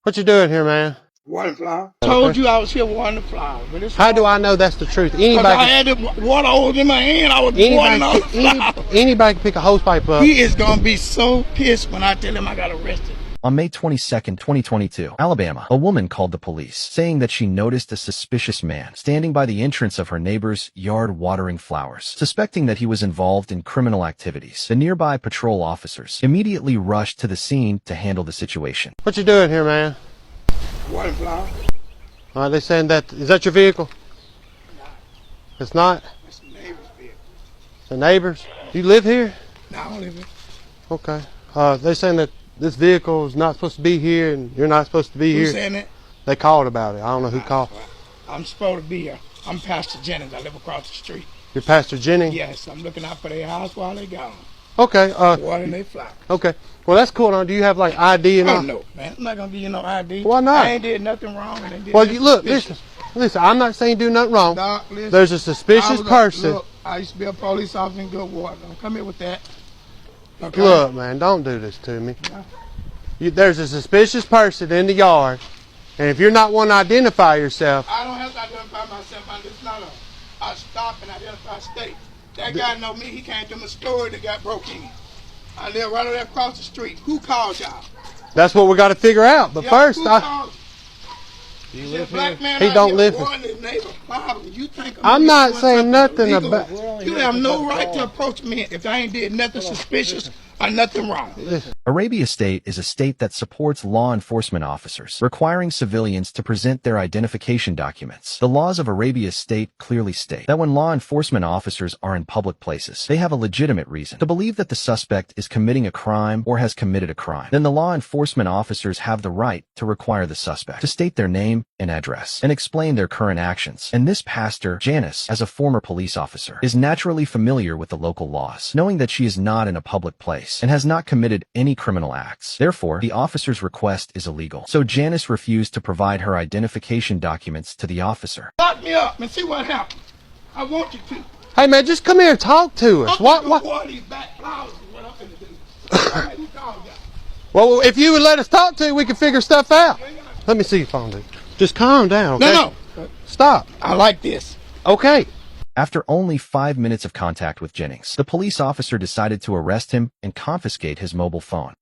What you doing here, man? Water flower. Told you I was here watering the flower. How do I know that's the truth? Anybody? I had the water hose in my hand. I was watering all the flowers. Anybody can pick a hose pipe up. He is gonna be so pissed when I tell him I got arrested. On May 22, 2022, Alabama, a woman called the police, saying that she noticed a suspicious man standing by the entrance of her neighbor's yard watering flowers. Suspecting that he was involved in criminal activities, the nearby patrol officers immediately rushed to the scene to handle the situation. What you doing here, man? Water flower. All right, they saying that, is that your vehicle? No. It's not? It's the neighbor's vehicle. The neighbors? You live here? No, I don't live here. Okay. They saying that this vehicle is not supposed to be here and you're not supposed to be here. Who's saying that? They called about it. I don't know who called. I'm supposed to be here. I'm Pastor Jennings. I live across the street. You're Pastor Jennings? Yes, I'm looking out for their house while they gone. Okay. Watering their flowers. Okay. Well, that's cool. Now, do you have like ID and all? Oh, no, man. I'm not going to give you no ID. Why not? I ain't did nothing wrong. And they did Well, nothing you look, suspicious. listen, I'm not saying do nothing wrong. Doc, listen, There's a suspicious person. Look, I used to be a police officer in Goodwater. Don't come here with that. Okay? Look, man, don't do this to me. No. There's a suspicious person in the yard, and if you're not one to identify yourself. I don't have to identify myself. It's not a stop and identify state. That guy know me. He came to my store that got broke in. I live right over there across the street. Who called y'all? That's what we got to figure out. But first, who called? You live black here? Man He don't live here. here. You think I'm not saying nothing about. You have no right to approach me if I ain't did nothing suspicious or nothing wrong. Arabia State is a state that supports law enforcement officers, requiring civilians to present their identification documents. The laws of Arabia State clearly state that when law enforcement officers are in public places, they have a legitimate reason to believe that the suspect is committing a crime or has committed a crime. Then the law enforcement officers have the right to require the suspect to state their name and address and explain their current actions. And this pastor, Janice, as a former police officer, is naturally familiar with the local laws, knowing that she is not in a public place and has not committed any criminal acts. Therefore, the officer's request is illegal. So Janice refused to provide her identification documents to the officer. Lock me up and see what happens. I want you to. Hey, man, just come here and talk to us. What? What? These back flowers is what I'm finna do. Who called y'all? Well, if you would let us talk to you, we can figure stuff out. Let me see your phone, dude. Just calm down, okay? No. Stop. I like this. Okay. After only 5 minutes of contact with Jennings, the police officer decided to arrest him and confiscate his mobile phone.